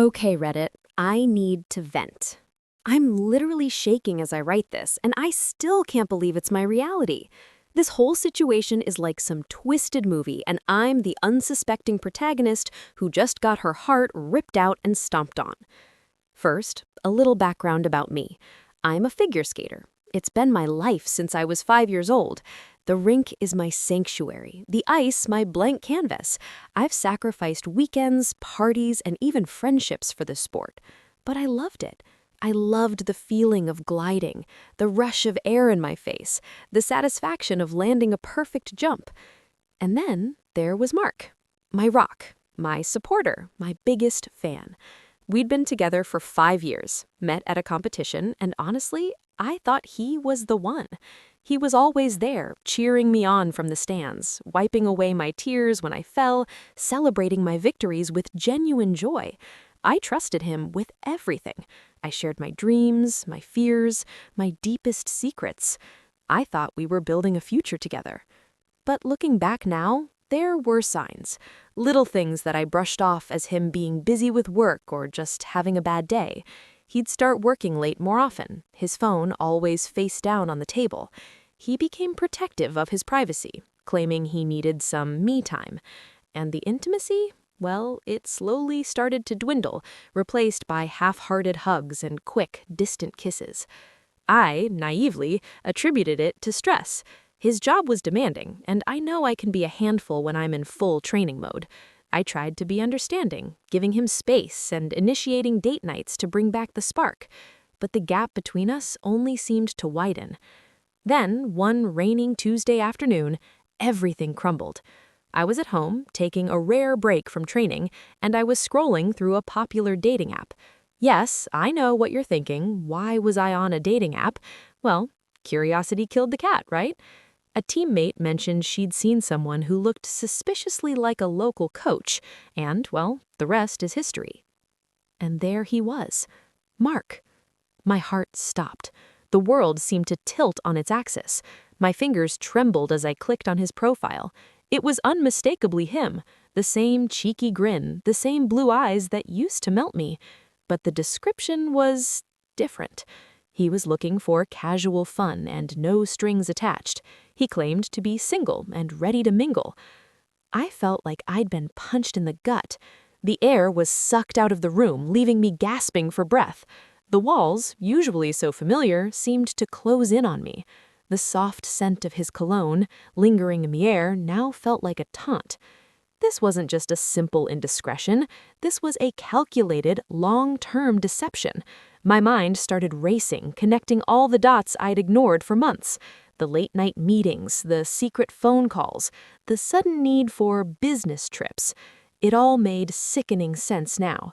Okay, Reddit, I need to vent. I'm literally shaking as I write this, and I still can't believe it's my reality. This whole situation is like some twisted movie, and I'm the unsuspecting protagonist who just got her heart ripped out and stomped on. First, a little background about me. I'm a figure skater. It's been my life since I was 5 years old. The rink is my sanctuary, the ice my blank canvas. I've sacrificed weekends, parties, and even friendships for this sport. But I loved it. I loved the feeling of gliding, the rush of air in my face, the satisfaction of landing a perfect jump. And then there was Mark, my rock, my supporter, my biggest fan. We'd been together for 5 years, met at a competition, and honestly, I thought he was the one. He was always there, cheering me on from the stands, wiping away my tears when I fell, celebrating my victories with genuine joy. I trusted him with everything. I shared my dreams, my fears, my deepest secrets. I thought we were building a future together. But looking back now, there were signs. Little things that I brushed off as him being busy with work or just having a bad day. He'd start working late more often, his phone always face down on the table. He became protective of his privacy, claiming he needed some me time. And the intimacy? Well, it slowly started to dwindle, replaced by half-hearted hugs and quick, distant kisses. I, naively, attributed it to stress. His job was demanding, and I know I can be a handful when I'm in full training mode. I tried to be understanding, giving him space and initiating date nights to bring back the spark. But the gap between us only seemed to widen. Then, one raining Tuesday afternoon, everything crumbled. I was at home, taking a rare break from training, and I was scrolling through a popular dating app. Yes, I know what you're thinking. Why was I on a dating app? Well, curiosity killed the cat, right? A teammate mentioned she'd seen someone who looked suspiciously like a local coach, and, well, the rest is history. And there he was, Mark. My heart stopped. The world seemed to tilt on its axis. My fingers trembled as I clicked on his profile. It was unmistakably him, the same cheeky grin, the same blue eyes that used to melt me. But the description was different. He was looking for casual fun and no strings attached. He claimed to be single and ready to mingle. I felt like I'd been punched in the gut. The air was sucked out of the room, leaving me gasping for breath. The walls, usually so familiar, seemed to close in on me. The soft scent of his cologne, lingering in the air, now felt like a taunt. This wasn't just a simple indiscretion. This was a calculated, long-term deception. My mind started racing, connecting all the dots I'd ignored for months. The late-night meetings, the secret phone calls, the sudden need for business trips. It all made sickening sense now.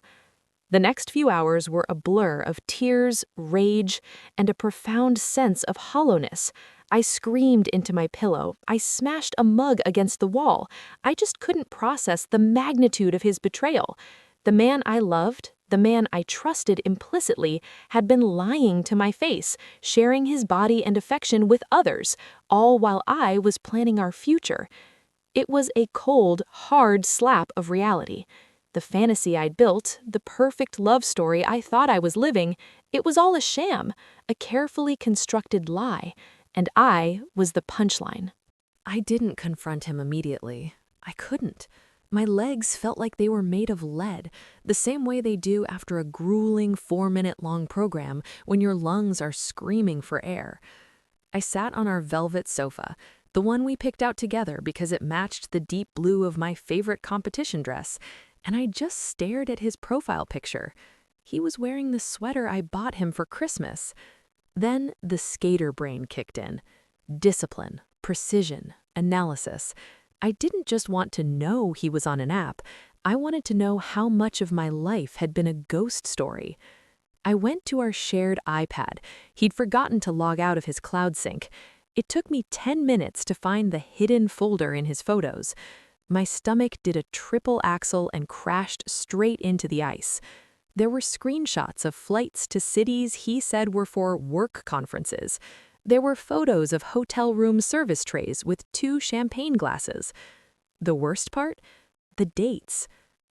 The next few hours were a blur of tears, rage, and a profound sense of hollowness. I screamed into my pillow. I smashed a mug against the wall. I just couldn't process the magnitude of his betrayal. The man I loved, the man I trusted implicitly, had been lying to my face, sharing his body and affection with others, all while I was planning our future. It was a cold, hard slap of reality. The fantasy I'd built, the perfect love story I thought I was living, it was all a sham, a carefully constructed lie, and I was the punchline. I didn't confront him immediately. I couldn't. My legs felt like they were made of lead, the same way they do after a grueling 4-minute-long program when your lungs are screaming for air. I sat on our velvet sofa, the one we picked out together because it matched the deep blue of my favorite competition dress, and I just stared at his profile picture. He was wearing the sweater I bought him for Christmas. Then the skater brain kicked in. Discipline, precision, analysis. I didn't just want to know he was on an app. I wanted to know how much of my life had been a ghost story. I went to our shared iPad. He'd forgotten to log out of his cloud sync. It took me 10 minutes to find the hidden folder in his photos. My stomach did a triple axel and crashed straight into the ice. There were screenshots of flights to cities he said were for work conferences. There were photos of hotel room service trays with 2 champagne glasses. The worst part? The dates.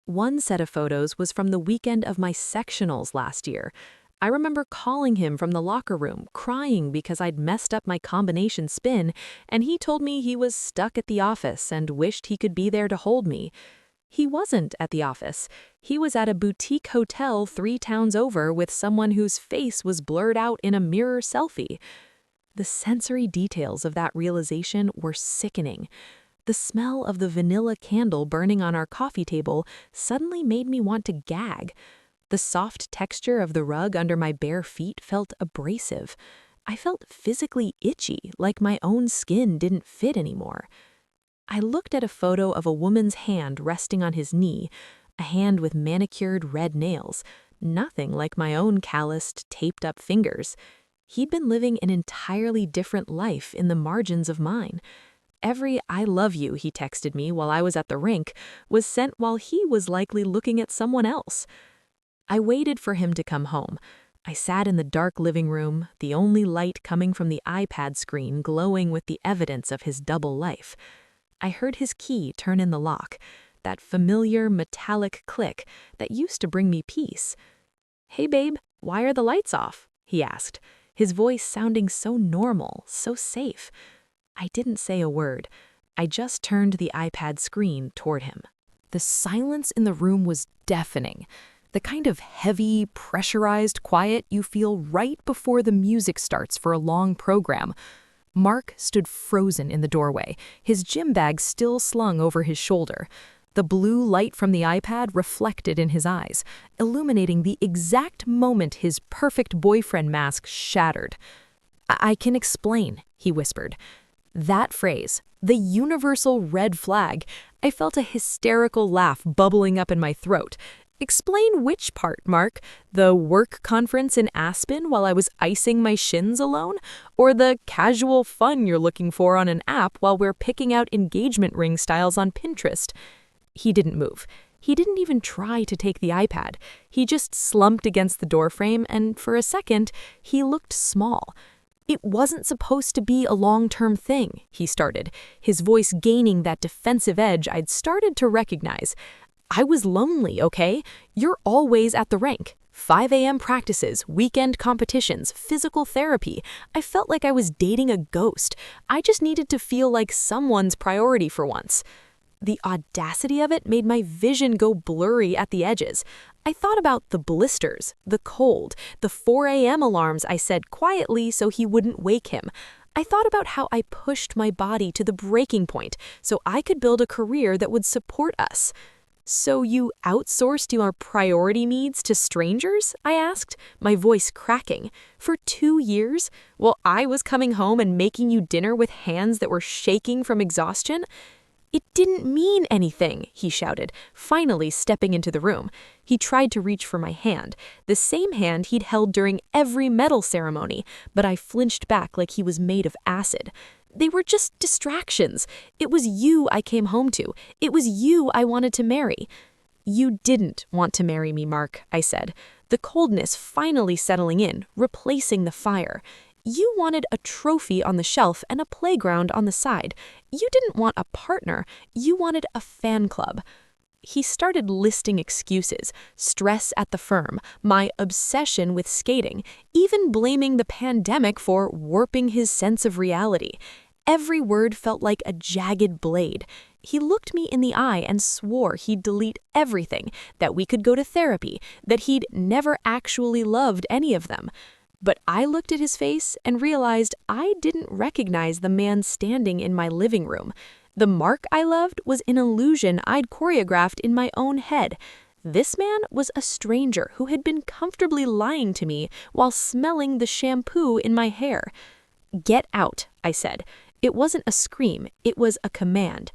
One set of photos was from the weekend of my sectionals last year. I remember calling him from the locker room, crying because I'd messed up my combination spin, and he told me he was stuck at the office and wished he could be there to hold me. He wasn't at the office. He was at a boutique hotel 3 towns over with someone whose face was blurred out in a mirror selfie. The sensory details of that realization were sickening. The smell of the vanilla candle burning on our coffee table suddenly made me want to gag. The soft texture of the rug under my bare feet felt abrasive. I felt physically itchy, like my own skin didn't fit anymore. I looked at a photo of a woman's hand resting on his knee, a hand with manicured red nails, nothing like my own calloused, taped-up fingers. He'd been living an entirely different life in the margins of mine. Every "I love you" he texted me while I was at the rink was sent while he was likely looking at someone else. I waited for him to come home. I sat in the dark living room, the only light coming from the iPad screen glowing with the evidence of his double life. I heard his key turn in the lock, that familiar metallic click that used to bring me peace. "Hey babe, why are the lights off?" he asked, his voice sounding so normal, so safe. I didn't say a word. I just turned the iPad screen toward him. The silence in the room was deafening. The kind of heavy, pressurized quiet you feel right before the music starts for a long program. Mark stood frozen in the doorway, his gym bag still slung over his shoulder. The blue light from the iPad reflected in his eyes, illuminating the exact moment his perfect boyfriend mask shattered. "I can explain," he whispered. That phrase, the universal red flag, I felt a hysterical laugh bubbling up in my throat. "Explain which part, Mark? The work conference in Aspen while I was icing my shins alone? Or the casual fun you're looking for on an app while we're picking out engagement ring styles on Pinterest?" He didn't move. He didn't even try to take the iPad. He just slumped against the doorframe, and for a second, he looked small. "It wasn't supposed to be a long-term thing," he started, his voice gaining that defensive edge I'd started to recognize. "I was lonely, okay? You're always at the rink. 5 a.m. practices, weekend competitions, physical therapy. I felt like I was dating a ghost. I just needed to feel like someone's priority for once." The audacity of it made my vision go blurry at the edges. I thought about the blisters, the cold, the 4 a.m. alarms I said quietly so he wouldn't wake him. I thought about how I pushed my body to the breaking point so I could build a career that would support us. "So you outsourced your priority needs to strangers?" I asked, my voice cracking. "For 2 years? While I was coming home and making you dinner with hands that were shaking from exhaustion?" "It didn't mean anything," he shouted, finally stepping into the room. He tried to reach for my hand, the same hand he'd held during every medal ceremony, but I flinched back like he was made of acid. "They were just distractions. It was you I came home to. It was you I wanted to marry." "You didn't want to marry me, Mark," I said, the coldness finally settling in, replacing the fire. "You wanted a trophy on the shelf and a playground on the side. You didn't want a partner. You wanted a fan club." He started listing excuses, stress at the firm, my obsession with skating, even blaming the pandemic for warping his sense of reality. Every word felt like a jagged blade. He looked me in the eye and swore he'd delete everything, that we could go to therapy, that he'd never actually loved any of them. But I looked at his face and realized I didn't recognize the man standing in my living room. The Mark I loved was an illusion I'd choreographed in my own head. This man was a stranger who had been comfortably lying to me while smelling the shampoo in my hair. "Get out," I said. It wasn't a scream, it was a command.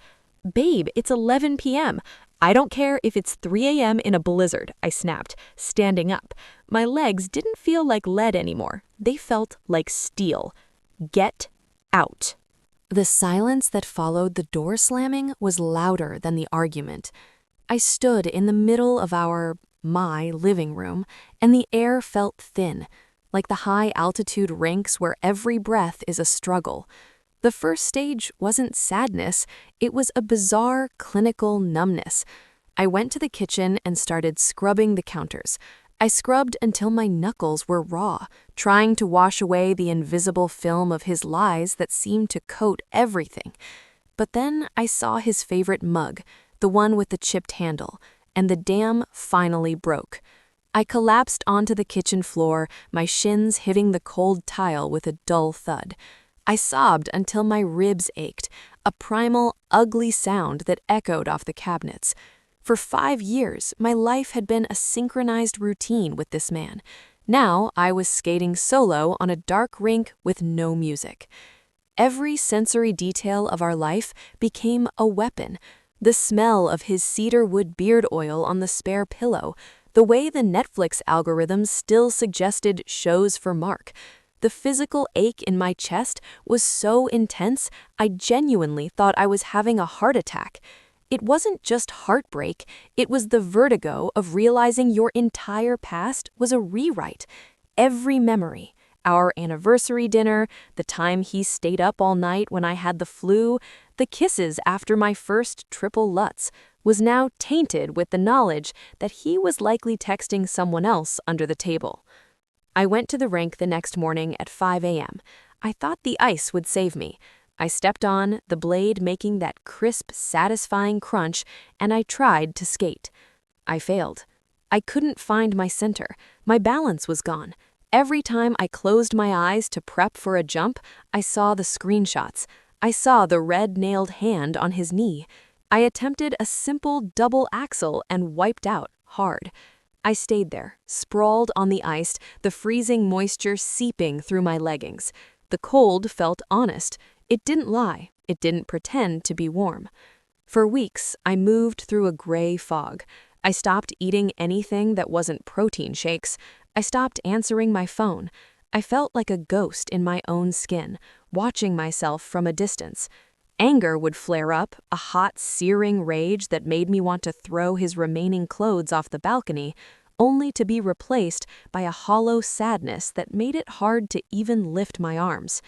"Babe, it's 11 p.m. "I don't care if it's 3 a.m. in a blizzard," I snapped, standing up. My legs didn't feel like lead anymore. They felt like steel. "Get out." The silence that followed the door slamming was louder than the argument. I stood in the middle of my living room, and the air felt thin, like the high-altitude rinks where every breath is a struggle. The first stage wasn't sadness, it was a bizarre, clinical numbness. I went to the kitchen and started scrubbing the counters. I scrubbed until my knuckles were raw, trying to wash away the invisible film of his lies that seemed to coat everything. But then I saw his favorite mug, the one with the chipped handle, and the dam finally broke. I collapsed onto the kitchen floor, my shins hitting the cold tile with a dull thud. I sobbed until my ribs ached, a primal, ugly sound that echoed off the cabinets. For 5 years, my life had been a synchronized routine with this man. Now I was skating solo on a dark rink with no music. Every sensory detail of our life became a weapon. The smell of his cedar wood beard oil on the spare pillow, the way the Netflix algorithms still suggested shows for Mark. The physical ache in my chest was so intense, I genuinely thought I was having a heart attack. It wasn't just heartbreak, it was the vertigo of realizing your entire past was a rewrite. Every memory, our anniversary dinner, the time he stayed up all night when I had the flu, the kisses after my first triple Lutz, was now tainted with the knowledge that he was likely texting someone else under the table. I went to the rink the next morning at 5 a.m. I thought the ice would save me. I stepped on, the blade making that crisp, satisfying crunch, and I tried to skate. I failed. I couldn't find my center. My balance was gone. Every time I closed my eyes to prep for a jump, I saw the screenshots. I saw the red-nailed hand on his knee. I attempted a simple double axel and wiped out hard. I stayed there, sprawled on the ice, the freezing moisture seeping through my leggings. The cold felt honest. It didn't lie. It didn't pretend to be warm. For weeks, I moved through a gray fog. I stopped eating anything that wasn't protein shakes. I stopped answering my phone. I felt like a ghost in my own skin, watching myself from a distance. Anger would flare up, a hot, searing rage that made me want to throw his remaining clothes off the balcony, only to be replaced by a hollow sadness that made it hard to even lift my arms.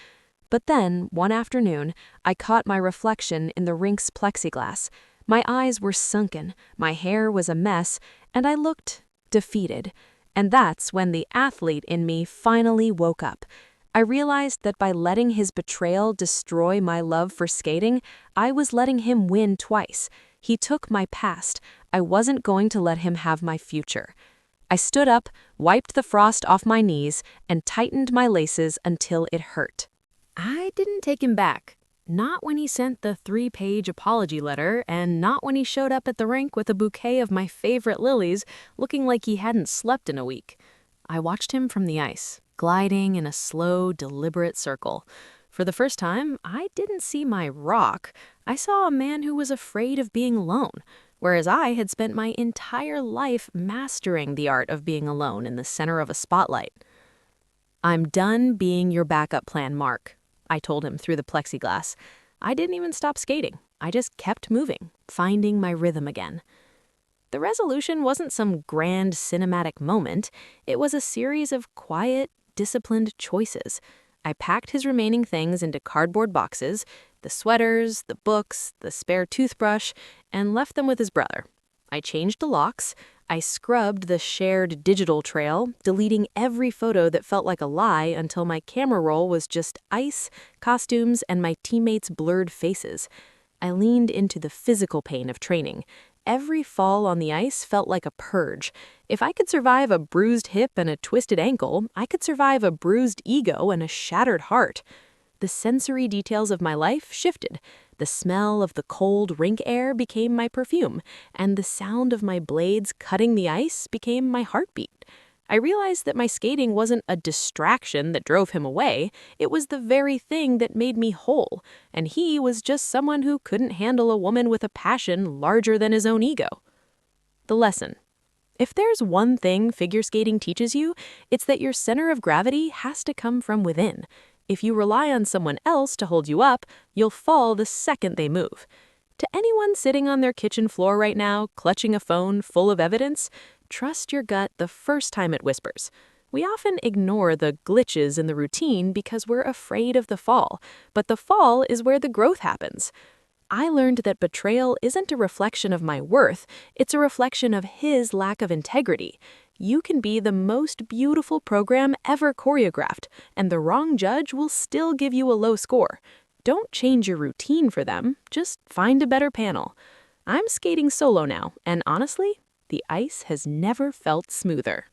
But then, one afternoon, I caught my reflection in the rink's plexiglass. My eyes were sunken, my hair was a mess, and I looked defeated. And that's when the athlete in me finally woke up. I realized that by letting his betrayal destroy my love for skating, I was letting him win twice. He took my past. I wasn't going to let him have my future. I stood up, wiped the frost off my knees, and tightened my laces until it hurt. I didn't take him back. Not when he sent the 3-page apology letter, and not when he showed up at the rink with a bouquet of my favorite lilies, looking like he hadn't slept in a week. I watched him from the ice, gliding in a slow, deliberate circle. For the first time, I didn't see my rock. I saw a man who was afraid of being alone, whereas I had spent my entire life mastering the art of being alone in the center of a spotlight. "I'm done being your backup plan, Mark," I told him through the plexiglass. I didn't even stop skating. I just kept moving, finding my rhythm again. The resolution wasn't some grand cinematic moment. It was a series of quiet, disciplined choices. I packed his remaining things into cardboard boxes, the sweaters, the books, the spare toothbrush, and left them with his brother. I changed the locks. I scrubbed the shared digital trail, deleting every photo that felt like a lie until my camera roll was just ice, costumes, and my teammates' blurred faces. I leaned into the physical pain of training. Every fall on the ice felt like a purge. If I could survive a bruised hip and a twisted ankle, I could survive a bruised ego and a shattered heart. The sensory details of my life shifted. The smell of the cold rink air became my perfume, and the sound of my blades cutting the ice became my heartbeat. I realized that my skating wasn't a distraction that drove him away. It was the very thing that made me whole, and he was just someone who couldn't handle a woman with a passion larger than his own ego. The lesson. If there's one thing figure skating teaches you, it's that your center of gravity has to come from within. If you rely on someone else to hold you up, you'll fall the second they move. To anyone sitting on their kitchen floor right now, clutching a phone full of evidence, trust your gut the first time it whispers. We often ignore the glitches in the routine because we're afraid of the fall, but the fall is where the growth happens. I learned that betrayal isn't a reflection of my worth, it's a reflection of his lack of integrity. You can be the most beautiful program ever choreographed, and the wrong judge will still give you a low score. Don't change your routine for them, just find a better panel. I'm skating solo now, and honestly, the ice has never felt smoother.